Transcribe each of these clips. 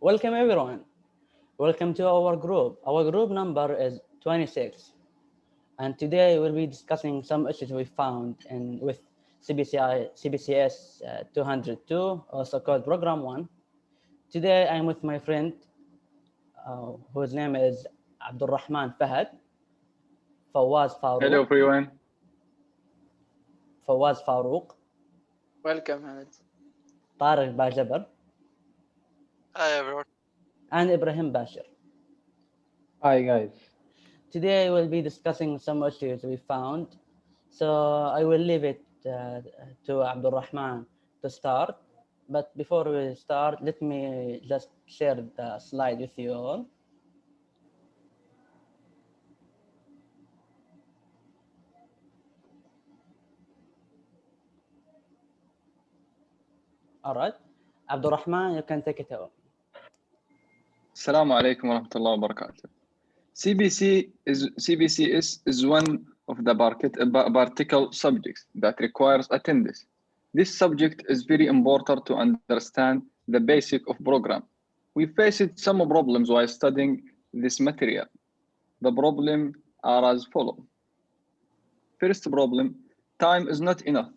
Welcome everyone. Welcome to our group. Our group number is 26. And today we'll be discussing some issues we found with CBCS 202, also called Program 1. Today I'm with my friend whose name is Abdulrahman Fahad, Fawaz Hello Farouk, everyone. Fawaz Farouk, Welcome, Hamid. Tariq Bajaber, Hi everyone. and Ibrahim Bashir. Hi guys. Today we'll be discussing some issues we found. So I will leave it to Abdulrahman to start. But before we start, let me just share the slide with you all. All right. Abdulrahman, you can take it away. Assalamu alaikum wa rahmatullahi wa barakatuh. CBCS is one of the particle subjects that requires attendance. This subject is very important to understand the basic of program. We faced some problems while studying this material. The problem are as follows. First problem, time is not enough.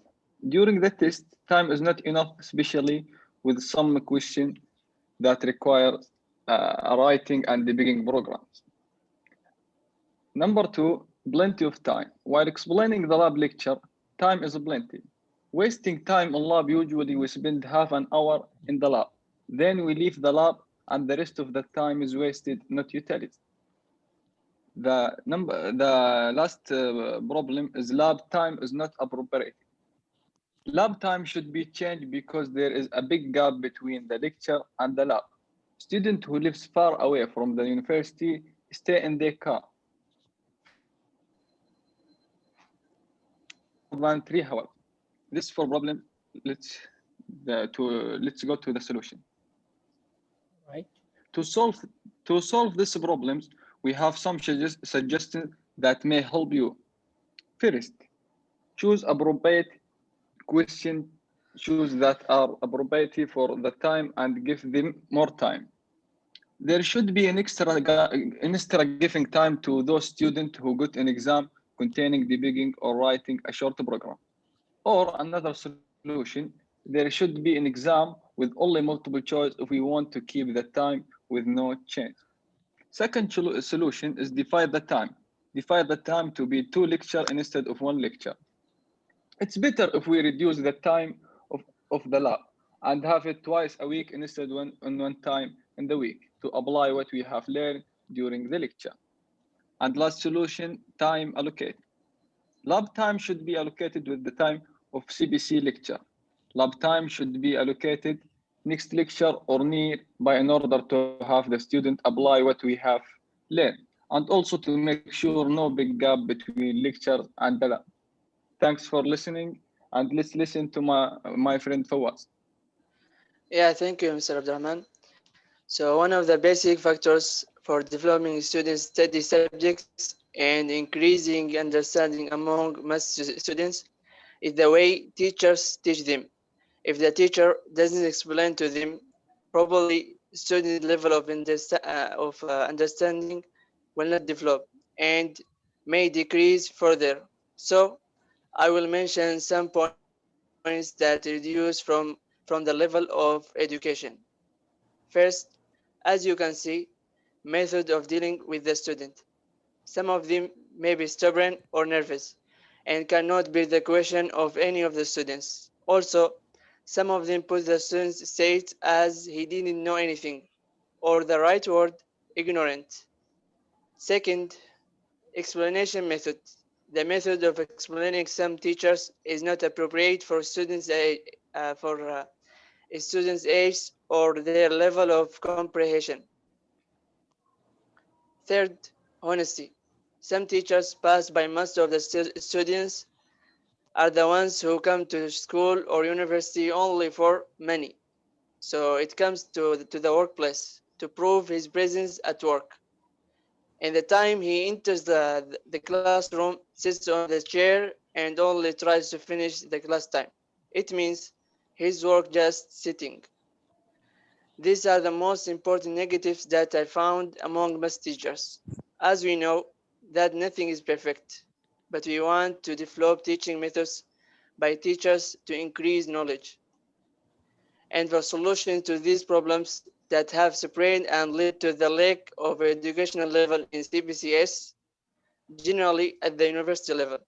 During the test, time is not enough, especially with some question that require writing and debugging programs. Number two, plenty of time. While explaining the lab lecture, time is plenty. Wasting time in lab, usually we spend half an hour in the lab. Then we leave the lab and the rest of the time is wasted, not utilized. The last problem is lab time is not appropriate. Lab time should be changed because there is a big gap between the lecture and the lab. Student who lives far away from the university stay in their car than 3 hours. This for problem. Let's go to the solution. Right. To solve these problems, we have some suggestions that may help you. First, choose appropriate question. Choose that are appropriate for the time and give them more time. There should be an extra giving time to those students who got an exam containing debugging or writing a short program. Or another solution, there should be an exam with only multiple choice if we want to keep the time with no change. Second solution is divide the time. Divide the time to be 2 lectures instead of 1 lecture. It's better if we reduce the time of the lab and have it twice a week instead of one time in the week to apply what we have learned during the lecture. And last solution, time allocate. Lab time should be allocated with the time of CBC lecture. Lab time should be allocated next lecture or nearby in order to have the student apply what we have learned, and also to make sure no big gap between lecture and the lab. Thanks for listening, and let's listen to my friend Fawaz. Yeah, thank you, Mr. Abdurrahman. So one of the basic factors for developing students' study subjects and increasing understanding among math students is the way teachers teach them. If the teacher doesn't explain to them properly, student level of understanding will not develop and may decrease further. So I will mention some points that reduce from the level of education. First, as you can see, method of dealing with the student. Some of them may be stubborn or nervous and cannot bear the question of any of the students. Also, some of them put the student's state as he didn't know anything, or the right word, ignorant. Second, explanation method. The method of explaining some teachers is not appropriate for students' age or their level of comprehension. Third, honesty. Some teachers, passed by most of the students, are the ones who come to school or university only for money. So it comes to the workplace to prove his presence at work. And the time he enters the classroom, sits on the chair and only tries to finish the class time. It means his work just sitting. These are the most important negatives that I found among math teachers. As we know that nothing is perfect, but we want to develop teaching methods by teachers to increase knowledge. And the solution to these problems that have spread and led to the lack of educational level in CPCS, generally at the university level.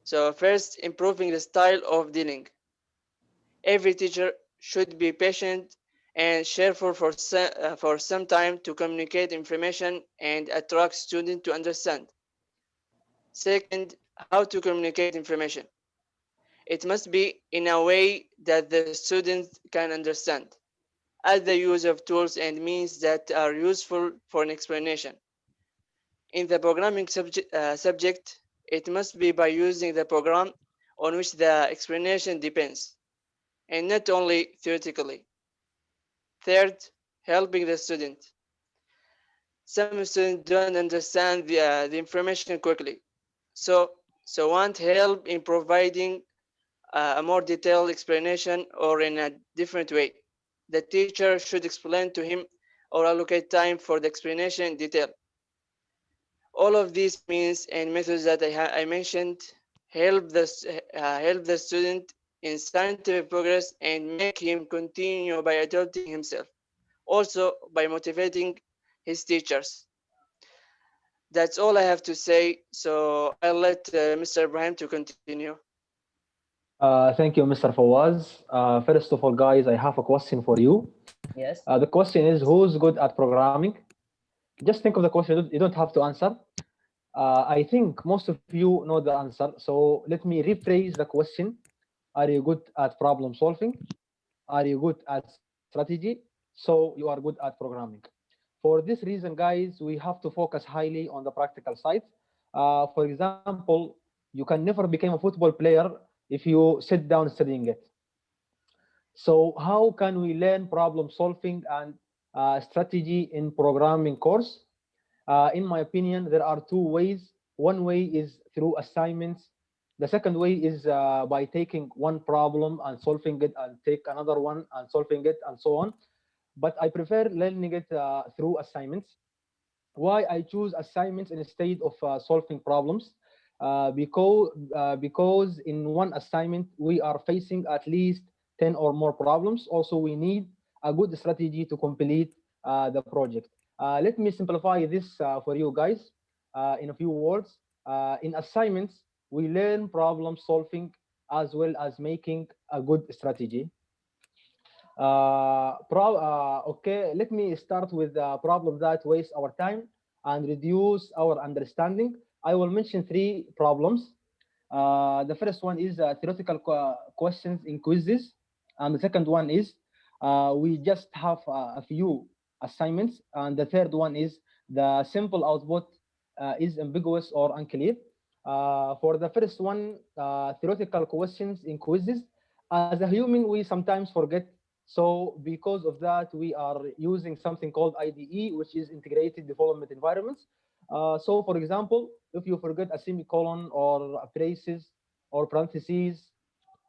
So first, improving the style of dealing. Every teacher should be patient and cheerful for some time to communicate information and attract students to understand. Second, how to communicate information. It must be in a way that the student can understand. Add the use of tools and means that are useful for an explanation. In the programming subject, it must be by using the program on which the explanation depends, and not only theoretically. Third, helping the student. Some students don't understand the information quickly, so want help in providing a more detailed explanation or in a different way. The teacher should explain to him or allocate time for the explanation in detail. All of these means and methods that I mentioned help the student in scientific progress and make him continue by adulting himself. Also by motivating his teachers. That's all I have to say. So I'll let Mr. Ibrahim to continue. Thank you, Mr. Fawaz. First of all, guys, I have a question for you. Yes. The question is, who's good at programming? Just think of the question. You don't have to answer. I think most of you know the answer. So let me rephrase the question. Are you good at problem solving? Are you good at strategy? So you are good at programming. For this reason, guys, we have to focus highly on the practical side. For example, you can never become a football player if you sit down studying it. So how can we learn problem solving and strategy in programming course? In my opinion, there are two ways. One way is through assignments. The second way is by taking one problem and solving it, and take another one and solving it, and so on. But I prefer learning it through assignments. Why I choose assignments instead of solving problems? Because in one assignment we are facing at least 10 or more problems. Also, we need a good strategy to complete the project. Let me simplify this for you guys in a few words. In assignments, we learn problem solving as well as making a good strategy. Okay, let me start with a problem that wastes our time and reduce our understanding. I will mention three problems. The first one is theoretical questions in quizzes, and the second one is we just have a few assignments, and the third one is the simple output is ambiguous or unclear. For the first one, theoretical questions in quizzes, as a human, we sometimes forget. So because of that, we are using something called IDE, which is Integrated Development Environments. So for example, if you forget a semicolon or braces or parentheses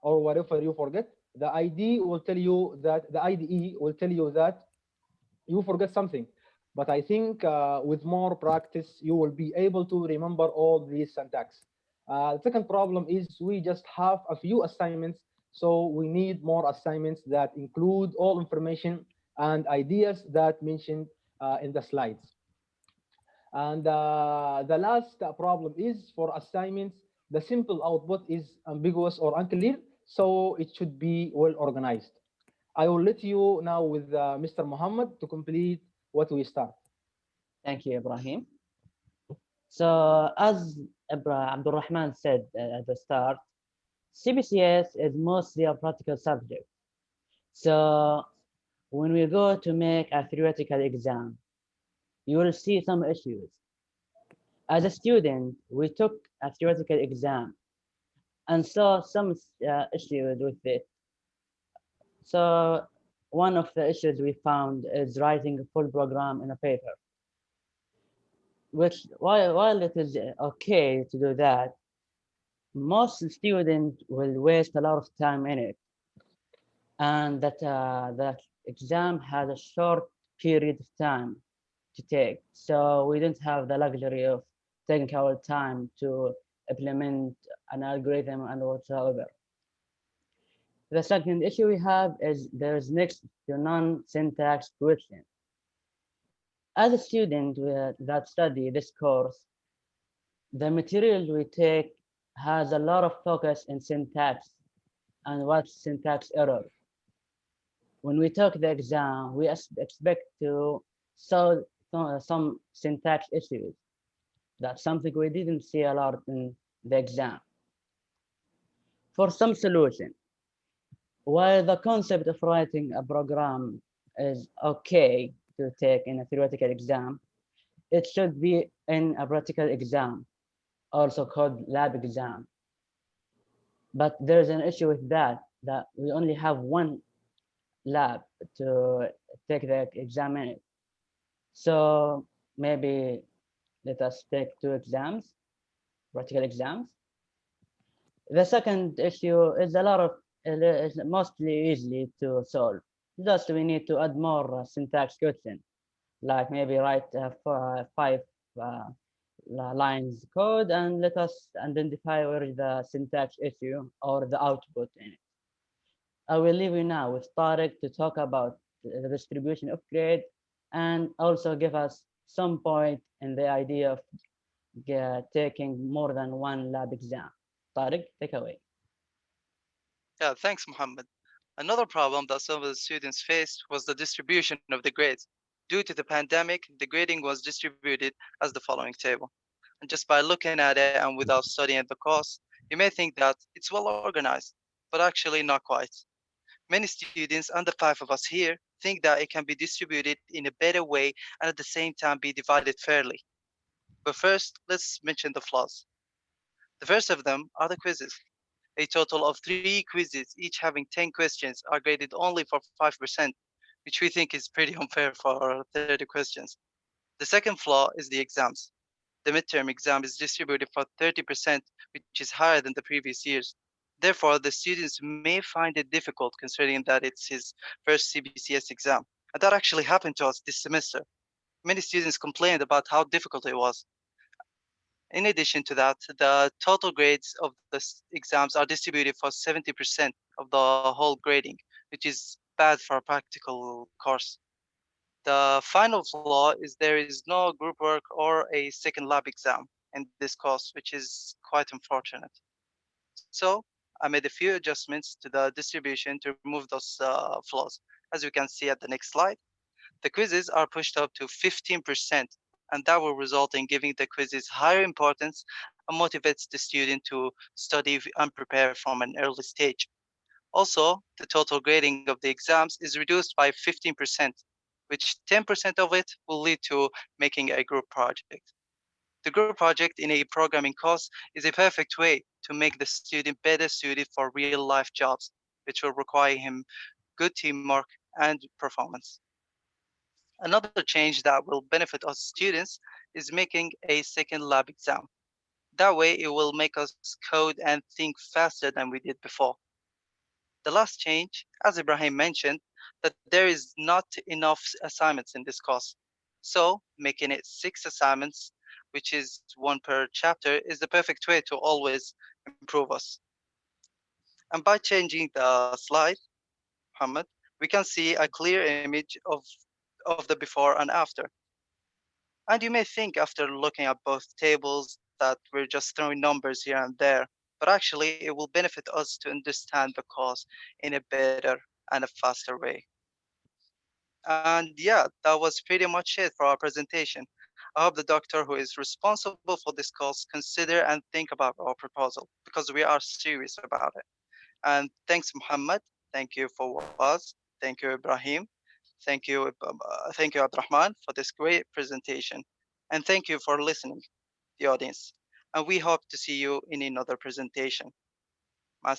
or whatever you forget, the ID will tell you that the IDE will tell you that you forget something. But I think with more practice, you will be able to remember all these syntax. The second problem is we just have a few assignments, so we need more assignments that include all information and ideas that mentioned in the slides. And the last problem is for assignments, the simple output is ambiguous or unclear, so it should be well organized. I will let you now with Mr. Muhammad to complete what we start. Thank you, Ibrahim. So as Abdul Rahman said at the start, CPCS is mostly a practical subject. So when we go to make a theoretical exam, you will see some issues. As a student, we took a theoretical exam and saw some issues with it. So one of the issues we found is writing a full program in a paper, which while it is okay to do that, most students will waste a lot of time in it. and that the exam has a short period of time to take. So we don't have the luxury of taking our time to implement an algorithm and whatsoever. The second issue we have is there's next to non-syntax question. As a student that study this course, the material we take has a lot of focus in syntax and what's syntax error. When we took the exam, we expect to solve some syntax issues. That's something we didn't see a lot in the exam. For some solution, while the concept of writing a program is okay to take in a theoretical exam, it should be in a practical exam, also called lab exam. But there's an issue with that we only have one lab to take the exam in it. So maybe let us take two exams, practical exams. The second issue is a lot of is mostly easily to solve. Just we need to add more syntax question, like maybe write five lines code and let us identify where is the syntax issue or the output in it. I will leave you now with Tariq to talk about the distribution of grade and also give us some point in the idea of taking more than one lab exam. Tariq, take away. Yeah, thanks, Muhammad. Another problem that some of the students faced was the distribution of the grades. Due to the pandemic, the grading was distributed as the following table. And just by looking at it and without studying the course, you may think that it's well organized, but actually not quite. Many students and the five of us here think that it can be distributed in a better way and at the same time be divided fairly. But first, let's mention the flaws. The first of them are the quizzes. A total of 3 quizzes, each having 10 questions, are graded only for 5%, which we think is pretty unfair for 30 questions. The second flaw is the exams. The midterm exam is distributed for 30%, which is higher than the previous years. Therefore, the students may find it difficult considering that it's his first CBCS exam. And that actually happened to us this semester. Many students complained about how difficult it was. In addition to that, the total grades of the exams are distributed for 70% of the whole grading, which is bad for a practical course. The final flaw is there is no group work or a second lab exam in this course, which is quite unfortunate. So I made a few adjustments to the distribution to remove those flaws. As we can see at the next slide, the quizzes are pushed up to 15%, and that will result in giving the quizzes higher importance and motivates the student to study and prepare from an early stage. Also, the total grading of the exams is reduced by 15%, which 10% of it will lead to making a group project. The group project in a programming course is a perfect way to make the student better suited for real life jobs, which will require him good teamwork and performance. Another change that will benefit us students is making a second lab exam. That way, it will make us code and think faster than we did before. The last change, as Ibrahim mentioned, that there is not enough assignments in this course. So making it 6 assignments, which is one per chapter, is the perfect way to always improve us. And by changing the slide, Muhammad, we can see a clear image of the before and after. And you may think after looking at both tables that we're just throwing numbers here and there, but actually it will benefit us to understand the course in a better and a faster way. And yeah, that was pretty much it for our presentation. I hope the doctor who is responsible for this course consider and think about our proposal because we are serious about it. And thanks, Muhammad. Thank you for us. Thank you, Ibrahim. Thank you, Abdurrahman, for this great presentation. And thank you for listening, the audience. And we hope to see you in another presentation. Ma